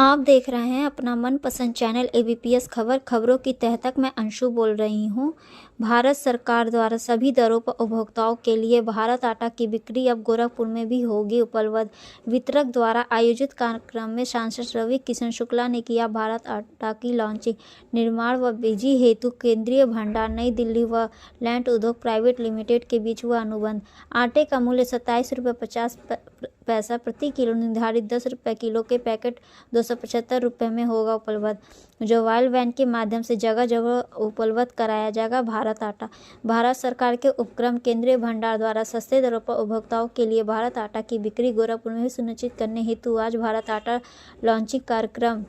आप देख रहे हैं अपना मनपसंद चैनल एबीपीएस खबर। खबरों की तह तक मैं अंशु बोल रही हूँ। भारत सरकार द्वारा सभी दरों पर उपभोक्ताओं के लिए भारत आटा की बिक्री अब गोरखपुर में भी होगी उपलब्ध। वितरक द्वारा आयोजित कार्यक्रम में सांसद रवि किशन शुक्ला ने किया भारत आटा की लॉन्चिंग। निर्माण व बिजी हेतु केंद्रीय भंडार नई दिल्ली व लैंड उद्योग प्राइवेट लिमिटेड के बीच हुआ अनुबंध। आटे का मूल्य 27 रुपये 50 पैसा प्रति किलो निर्धारित 10 रुपये किलो के पैकेट 275 रुपये में होगा उपलब्ध, जो वाइल वैन के माध्यम से जगह जगह उपलब्ध कराया जाएगा भारत आटा। भारत सरकार के उपक्रम केंद्रीय भंडार द्वारा सस्ते दरों पर उपभोक्ताओं के लिए भारत आटा की बिक्री गोरखपुर में भी सुनिश्चित करने हेतु आज भारत आटा लॉन्चिंग कार्यक्रम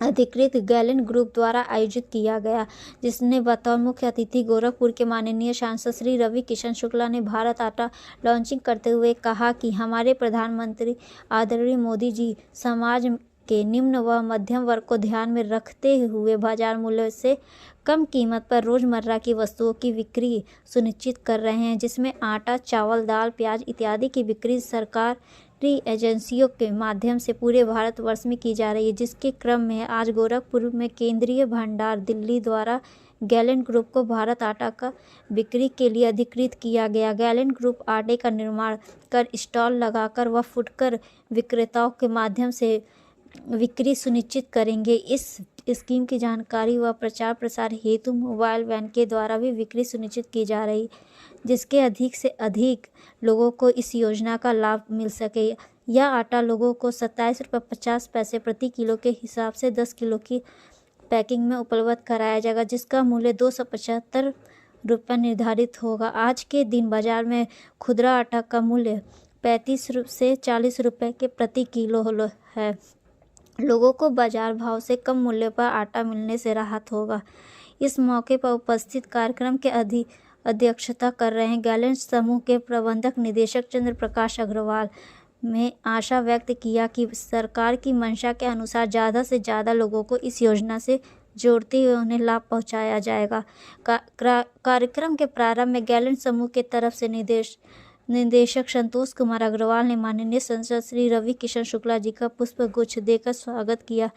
अधिकृत गैलेंट ग्रुप द्वारा आयोजित किया गया, जिसने बतौर मुख्य अतिथि गोरखपुर के माननीय सांसद श्री रवि किशन शुक्ला ने भारत आटा लॉन्चिंग करते हुए कहा कि हमारे प्रधानमंत्री आदरणीय मोदी जी समाज के निम्न व मध्यम वर्ग को ध्यान में रखते हुए बाजार मूल्य से कम कीमत पर रोजमर्रा की वस्तुओं की बिक्री सुनिश्चित कर रहे हैं, जिसमें आटा, चावल, दाल, प्याज इत्यादि की बिक्री सरकारी एजेंसियों के माध्यम से पूरे भारतवर्ष में की जा रही है। जिसके क्रम में आज गोरखपुर में केंद्रीय भंडार दिल्ली द्वारा गैलेंट ग्रुप को भारत आटा का बिक्री के लिए अधिकृत किया गया। गैलेंट ग्रुप आटे का निर्माण कर स्टॉल लगाकर व फुटकर विक्रेताओं के माध्यम से बिक्री सुनिश्चित करेंगे। इस स्कीम की जानकारी व प्रचार प्रसार हेतु मोबाइल वैन के द्वारा भी बिक्री सुनिश्चित की जा रही, जिसके अधिक से अधिक लोगों को इस योजना का लाभ मिल सके। यह आटा लोगों को 27 रुपये 50 पैसे प्रति किलो के हिसाब से 10 किलो की पैकिंग में उपलब्ध कराया जाएगा, जिसका मूल्य 275 रुपये निर्धारित होगा। आज के दिन बाजार में खुदरा आटा का मूल्य 35 से 40 रुपये के प्रति किलो है। लोगों को बाजार भाव से कम मूल्य पर आटा मिलने से राहत होगा। इस मौके पर उपस्थित कार्यक्रम के अध्यक्षता कर रहे हैं गैलेंट समूह के प्रबंधक निदेशक चंद्र प्रकाश अग्रवाल में आशा व्यक्त किया कि सरकार की मंशा के अनुसार ज़्यादा से ज़्यादा लोगों को इस योजना से जोड़ते हुए उन्हें लाभ पहुंचाया जाएगा। कार्यक्रम के प्रारंभ में गैलेंट समूह के तरफ से निदेशक संतोष कुमार अग्रवाल ने माननीय सांसद श्री रवि किशन शुक्ला जी का पुष्प गुच्छ देकर स्वागत किया।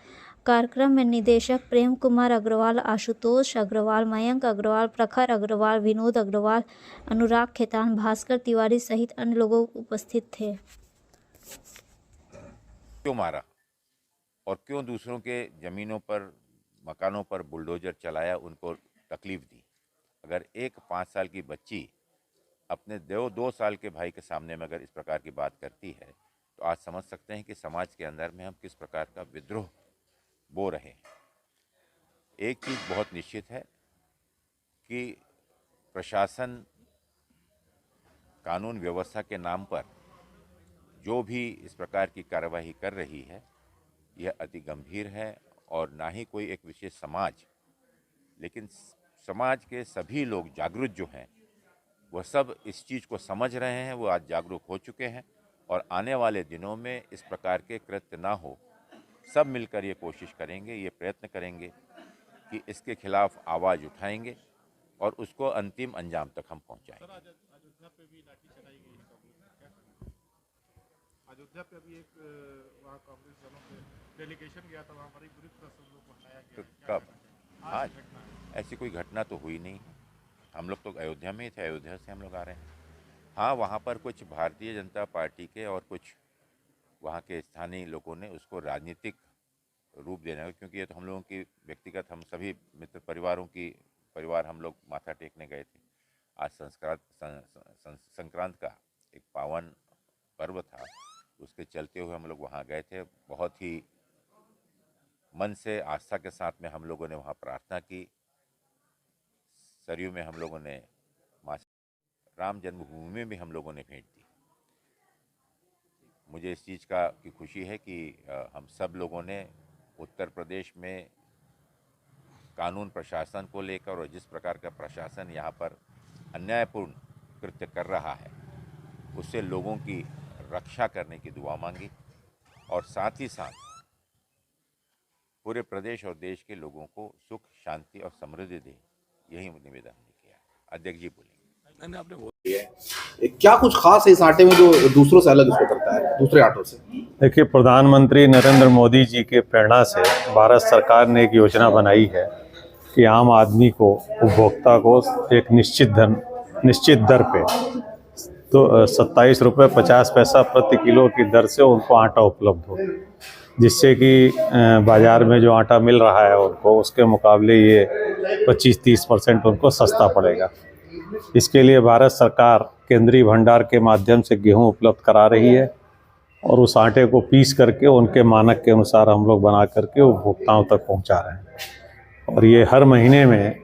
कार्यक्रम में निदेशक प्रेम कुमार अग्रवाल, आशुतोष अग्रवाल, मयंक अग्रवाल, प्रखर अग्रवाल, विनोद अग्रवाल, अनुराग खेतान, भास्कर तिवारी सहित अन्य लोग उपस्थित थे। क्यों मारा और क्यों दूसरों के ज़मीनों पर, मकानों पर बुलडोजर चलाया, उनको तकलीफ़ दी? अगर एक 5 साल की बच्ची अपने 2 साल के भाई के सामने में अगर इस प्रकार की बात करती है, तो आज समझ सकते हैं कि समाज के अंदर में हम किस प्रकार का विद्रोह बो रहे हैं। एक चीज़ बहुत निश्चित है कि प्रशासन कानून व्यवस्था के नाम पर जो भी इस प्रकार की कार्यवाही कर रही है, यह अति गंभीर है और ना ही कोई एक विशेष समाज, लेकिन समाज के सभी लोग जागरूक जो हैं वह सब इस चीज़ को समझ रहे हैं, वो आज जागरूक हो चुके हैं और आने वाले दिनों में इस प्रकार के कृत्य ना हो, सब मिलकर ये कोशिश करेंगे, ये प्रयत्न करेंगे कि इसके खिलाफ आवाज़ उठाएंगे और उसको अंतिम अंजाम तक हम पहुंचाएंगे। अयोध्या पे भी लाठी चलाई गई है कांग्रेस का, क्या? अयोध्या पे भी एक वहाँ कांग्रेस वालों के डेलीगेशन गया था, वहाँ बड़ी बुरी तरह से लोग हटाया गया। तो कब? आज ऐसी कोई घटना तो हुई नहीं। हम लोग तो अयोध्या में ही थे, अयोध्या से हम लोग आ रहे हैं। हाँ, वहाँ पर कुछ भारतीय जनता पार्टी के और कुछ वहाँ के स्थानीय लोगों ने उसको राजनीतिक रूप देना, क्योंकि ये तो हम लोगों की व्यक्तिगत, हम सभी मित्र परिवार हम लोग माथा टेकने गए थे। आज संक्रांत का एक पावन पर्व था, उसके चलते हुए हम लोग वहाँ गए थे। बहुत ही मन से आस्था के साथ में हम लोगों ने वहाँ प्रार्थना की। सरयू में हम लोगों ने माँ राम जन्मभूमि में भी हम लोगों ने भेंट दी। मुझे इस चीज़ की खुशी है कि हम सब लोगों ने उत्तर प्रदेश में कानून प्रशासन को लेकर और जिस प्रकार का प्रशासन यहाँ पर अन्यायपूर्ण कृत्य कर रहा है, उससे लोगों की रक्षा करने की दुआ मांगी और साथ ही साथ पूरे प्रदेश और देश के लोगों को सुख, शांति और समृद्धि दे, यही निवेदन हमने किया। अध्यक्ष जी बोलेंगे। क्या कुछ खास है इस आटे में जो दूसरों से अलग इसको करता है, दूसरे आटों से? देखिए, प्रधानमंत्री नरेंद्र मोदी जी के प्रेरणा से भारत सरकार ने एक योजना बनाई है कि आम आदमी को, उपभोक्ता को एक निश्चित दर पे तो 27 रुपये 50 पैसा प्रति किलो की दर से उनको आटा उपलब्ध हो, जिससे कि बाज़ार में जो आटा मिल रहा है उनको, उसके मुकाबले ये 25-30% उनको सस्ता पड़ेगा। इसके लिए भारत सरकार केंद्रीय भंडार के माध्यम से गेहूं उपलब्ध करा रही है और उस आटे को पीस करके उनके मानक के अनुसार हम लोग बना करके उपभोक्ताओं तक पहुंचा रहे हैं। और ये हर महीने में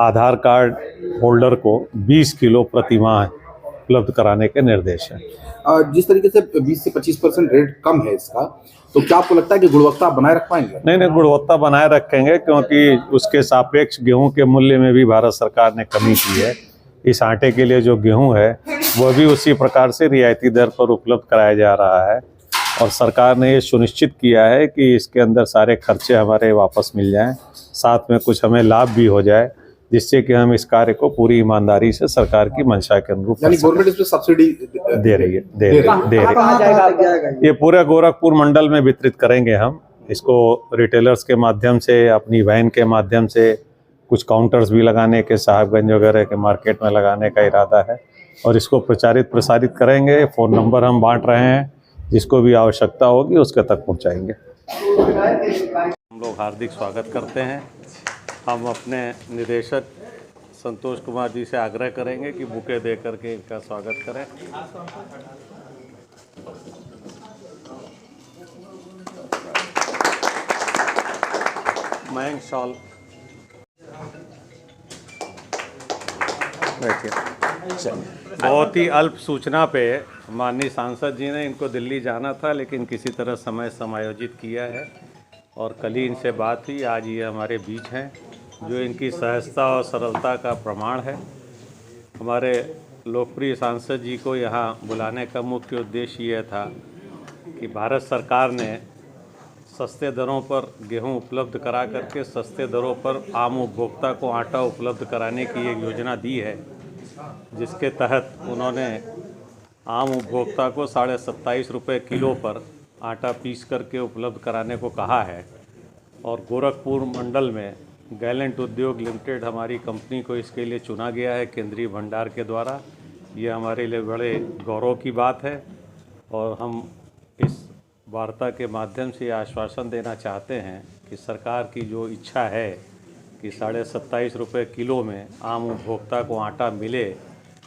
आधार कार्ड होल्डर को 20 किलो प्रति माह उपलब्ध कराने के निर्देश हैं। जिस तरीके से 20 से 25% रेट कम है इसका, तो क्या आपको लगता है कि गुणवत्ता बनाए रख पाएंगे? नहीं, गुणवत्ता बनाए रखेंगे, क्योंकि उसके सापेक्ष गेहूं के मूल्य में भी भारत सरकार ने कमी की है। इस आटे के लिए जो गेहूं है वह भी उसी प्रकार से रियायती दर पर उपलब्ध कराया जा रहा है और सरकार ने ये सुनिश्चित किया है कि इसके अंदर सारे खर्चे हमारे वापस मिल जाएं, साथ में कुछ हमें लाभ भी हो जाए, जिससे कि हम इस कार्य को पूरी ईमानदारी से सरकार की मंशा के अनुरूप गवर्नमेंट इस पे सब्सिडी दे रही है। ये पूरे गोरखपुर मंडल में वितरित करेंगे हम इसको, रिटेलर्स के माध्यम से, अपनी वैन के माध्यम से, कुछ काउंटर्स भी लगाने के, साहबगंज वगैरह के मार्केट में लगाने का इरादा है और इसको प्रसारित करेंगे। फ़ोन नंबर हम बांट रहे हैं, जिसको भी आवश्यकता होगी उसके तक पहुंचाएंगे। हम लोग हार्दिक स्वागत करते हैं। हम अपने निदेशक संतोष कुमार जी से आग्रह करेंगे कि बुके दे करके इनका स्वागत करें। मयंक शॉल बहुत ही अल्प सूचना पे माननीय सांसद जी ने इनको दिल्ली जाना था, लेकिन किसी तरह समय समायोजित किया है और कल ही इनसे बात हुई। आज ये हमारे बीच हैं, जो इनकी सहजता और सरलता का प्रमाण है। हमारे लोकप्रिय सांसद जी को यहाँ बुलाने का मुख्य उद्देश्य यह था कि भारत सरकार ने सस्ते दरों पर गेहूं उपलब्ध करा करके सस्ते दरों पर आम उपभोक्ता को आटा उपलब्ध कराने की एक योजना दी है, जिसके तहत उन्होंने आम उपभोक्ता को 27.5 रुपये किलो पर आटा पीस करके उपलब्ध कराने को कहा है। और गोरखपुर मंडल में गैलेंट उद्योग लिमिटेड हमारी कंपनी को इसके लिए चुना गया है केंद्रीय भंडार के द्वारा। ये हमारे लिए बड़े गौरव की बात है और हम इस वार्ता के माध्यम से आश्वासन देना चाहते हैं कि सरकार की जो इच्छा है कि 27.5 रुपये किलो में आम उपभोक्ता को आटा मिले,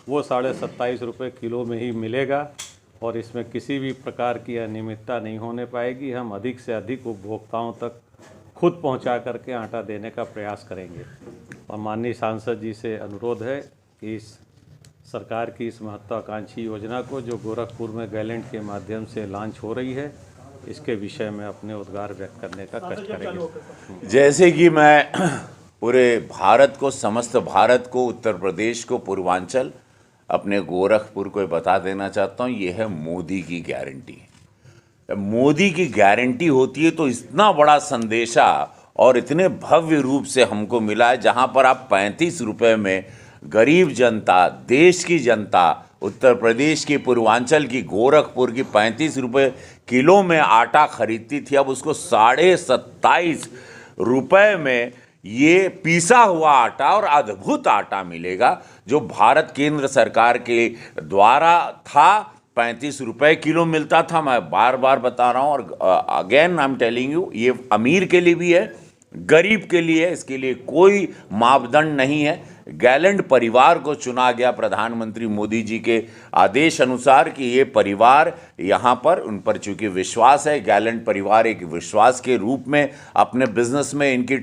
वो 27.5 रुपये किलो में ही मिलेगा और इसमें किसी भी प्रकार की अनियमितता नहीं होने पाएगी। हम अधिक से अधिक उपभोक्ताओं तक खुद पहुंचा करके आटा देने का प्रयास करेंगे और माननीय सांसद जी से अनुरोध है कि इस सरकार की इस महत्वाकांक्षी योजना को, जो गोरखपुर में गैलेंट के माध्यम से लॉन्च हो रही है, इसके विषय में अपने उद्गार व्यक्त करने का कष्ट करेंगे। जैसे कि मैं पूरे भारत को, समस्त भारत को, उत्तर प्रदेश को, पूर्वांचल, अपने गोरखपुर को बता देना चाहता हूँ, ये है मोदी की गारंटी। मोदी की गारंटी होती है तो इतना बड़ा संदेशा और इतने भव्य रूप से हमको मिला है, जहाँ पर आप 35 रुपये में गरीब जनता, देश की जनता, उत्तर प्रदेश की, पूर्वांचल की, गोरखपुर की 35 रुपये किलो में आटा खरीदती थी, अब उसको 27.5 रुपये में ये पीसा हुआ आटा और अद्भुत आटा मिलेगा, जो भारत केंद्र सरकार के द्वारा था। 35 रुपये किलो मिलता था, मैं बार बार बता रहा हूँ और again I am telling you, ये अमीर के लिए भी है, गरीब के लिए है, इसके लिए कोई मापदंड नहीं है। गैलेंट परिवार को चुना गया प्रधानमंत्री मोदी जी के आदेश अनुसार कि ये परिवार यहाँ पर, उन पर चूँकि विश्वास है, गैलेंट परिवार एक विश्वास के रूप में अपने बिजनेस में इनकी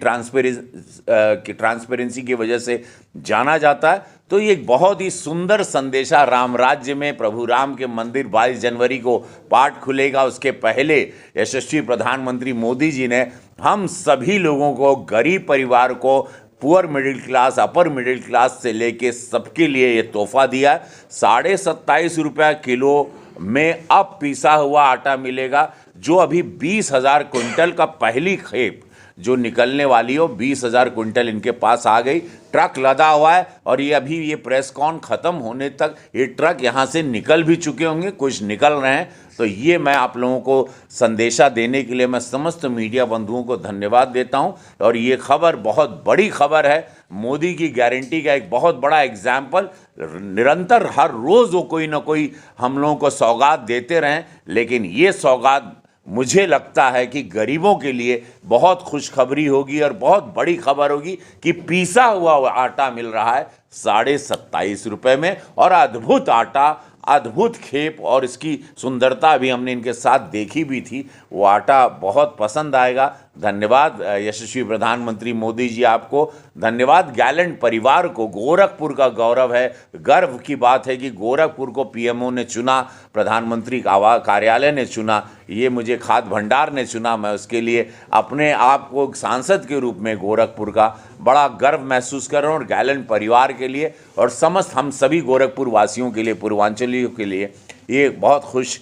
ट्रांसपेरेंसी की वजह से जाना जाता है। तो ये एक बहुत ही सुंदर संदेशा, राम राज्य में प्रभु राम के मंदिर 22 जनवरी को पाठ खुलेगा, उसके पहले यशस्वी प्रधानमंत्री मोदी जी ने हम सभी लोगों को, गरीब परिवार को, poor middle class, upper middle class से लेके सबके लिए ये तोहफा दिया। 27.5 रुपये किलो में अब पीसा हुआ आटा मिलेगा, जो अभी 20,000 क्विंटल का पहली खेप जो निकलने वाली हो 20,000 क्विंटल इनके पास आ गई, ट्रक लदा हुआ है और ये अभी ये प्रेस कॉन ख़त्म होने तक ये ट्रक यहाँ से निकल भी चुके होंगे, कुछ निकल रहे हैं। तो ये मैं आप लोगों को संदेशा देने के लिए मैं समस्त मीडिया बंधुओं को धन्यवाद देता हूँ। और ये खबर बहुत बड़ी खबर है, मोदी की गारंटी का एक बहुत बड़ा एग्जाम्पल। निरंतर हर रोज़ वो कोई ना कोई हम लोगों को सौगात देते रहें, लेकिन ये सौगात मुझे लगता है कि गरीबों के लिए बहुत खुशखबरी होगी और बहुत बड़ी खबर होगी कि पीसा हुआ आटा मिल रहा है 27.5 रुपये में, और अद्भुत आटा, अद्भुत खेप, और इसकी सुंदरता भी हमने इनके साथ देखी भी थी। वो आटा बहुत पसंद आएगा। धन्यवाद यशस्वी प्रधानमंत्री मोदी जी, आपको धन्यवाद। गैलेंट परिवार को, गोरखपुर का गौरव है, गर्व की बात है कि गोरखपुर को पीएमओ ने चुना, प्रधानमंत्री कार्यालय ने चुना, ये मुझे खाद्य भंडार ने चुना। मैं उसके लिए अपने आप को सांसद के रूप में गोरखपुर का बड़ा गर्व महसूस कर रहा हूँ, और गैलेंट परिवार के लिए और समस्त हम सभी गोरखपुर वासियों के लिए, पूर्वांचलियों के लिए ये बहुत खुश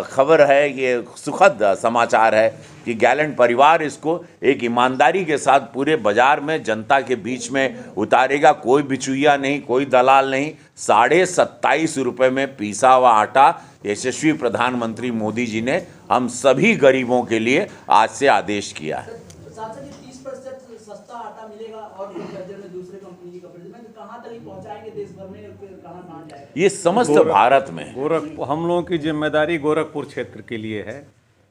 खबर है, ये सुखद समाचार है कि गैलेंट परिवार इसको एक ईमानदारी के साथ पूरे बाजार में जनता के बीच में उतारेगा। कोई बिचौलिया नहीं, कोई दलाल नहीं। 27.5 रुपये में पीसा हुआ आटा यशस्वी प्रधानमंत्री मोदी जी ने हम सभी गरीबों के लिए आज से आदेश किया है। सांसद जी 30% सस्ता आटा मिलेगा और दूसरे कंपनी की कपड़े में कहाँ तक पहुँचाएंगे देश भर में, कहाँ जाएगा? ये समस्त भारत में हम लोगों की जिम्मेदारी गोरखपुर क्षेत्र के लिए है।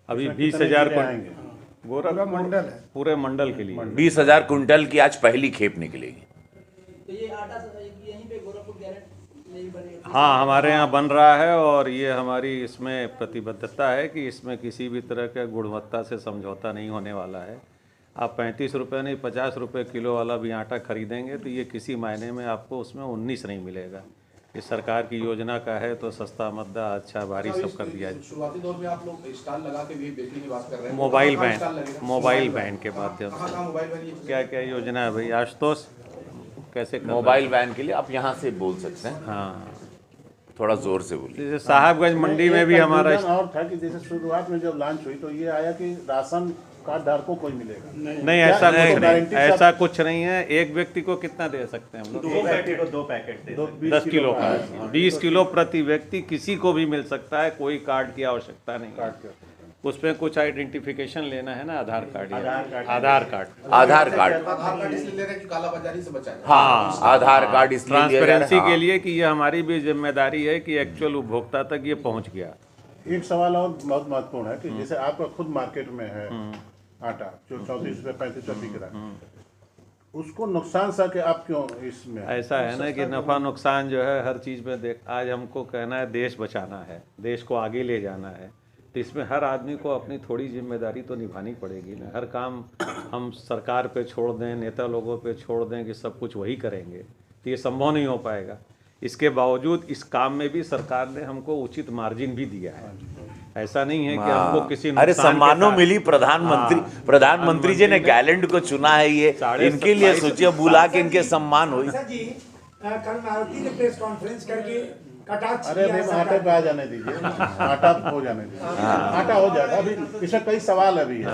अभी 20,000 गोरखपुर पूरे मंडल के लिए 20,000 कुंटल की आज पहली खेप निकलेगी। तो ये आटा यहीं पे गोरखपुर गैरेंट नहीं बनेगा? हाँ, हमारे यहाँ बन रहा है और ये हमारी इसमें प्रतिबद्धता है कि इसमें किसी भी तरह के गुणवत्ता से समझौता नहीं होने वाला है। आप 35 रुपये नहीं 50 रुपये किलो वाला भी आटा खरीदेंगे तो ये किसी मायने में आपको उसमें 19 नहीं मिलेगा। ये सरकार की योजना का है, तो सस्ता मद्दा अच्छा भारी सब कर दिया जाए। शुरुआती दौर में आप लोग स्टॉल लगा के भी बेचने की बात कर रहे हैं, मोबाइल वैन के माध्यम से मोबाइल वैन क्या क्या योजना है भाई आशुतोष, कैसे मोबाइल वैन के लिए आप यहाँ से बोल सकते हैं। हाँ, थोड़ा जोर से बोलिए। जैसे साहबगंज मंडी में भी हमारा और था कि जैसे शुरुआत में जब लॉन्च हुई तो ये आया कि राशन कार्ड धारकों को ही मिलेगा। नहीं, ऐसा कुछ नहीं, ऐसा कुछ नहीं है। एक व्यक्ति को कितना दे सकते हैं हम लोग? 2 पैकेट 10 किलो का, 20 किलो प्रति व्यक्ति किसी को भी मिल सकता है, कोई कार्ड की आवश्यकता नहीं। उसमें कुछ आइडेंटिफिकेशन लेना है ना, आधार कार्ड इसलिए ले रहे हैं कि कालाबाजारी से बचाएं। हाँ, आधार कार्ड इसलिए ट्रांसपेरेंसी के लिए कि ये हमारी भी जिम्मेदारी है कि एक्चुअल उपभोक्ता तक ये पहुंच गया। एक सवाल और बहुत महत्वपूर्ण है कि जैसे आपका खुद मार्केट में है आटा जो 34 रुपये 35 रुपये बिक रहा है, उसको नुकसान सा कि आप क्यों इसमें? ऐसा है ना कि नफा नुकसान जो है हर चीज़ में देख, आज हमको कहना है देश बचाना है, देश को आगे ले जाना है, तो इसमें हर आदमी को अपनी थोड़ी जिम्मेदारी तो निभानी पड़ेगी ना। हर काम हम सरकार पे छोड़ दें, नेता लोगों पे छोड़ दें कि सब कुछ वही करेंगे, तो ये संभव नहीं हो पाएगा। इसके बावजूद इस काम में भी सरकार ने हमको उचित मार्जिन भी दिया है। ऐसा नहीं है कि हमको किसी अरे सम्मानों मिली, प्रधानमंत्री जी ने गैलेंट को चुना है, ये इनके लिए सोचिए, बुला के इनके सम्मान हुई। कल मारुति ने प्रेस कॉन्फ्रेंस करके कटाक्ष अरे भाई आटे पे आ जाने दीजिए, आटा हो जाने दीजिए, आटा हो जाएगा। अभी इसमें कई सवाल अभी है।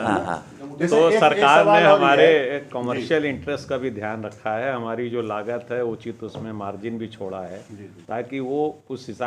तो सरकार ने हमारे कमर्शियल इंटरेस्ट का भी ध्यान रखा है, हमारी जो लागत है उचित उसमें मार्जिन भी छोड़ा है ताकि वो उस हिसाब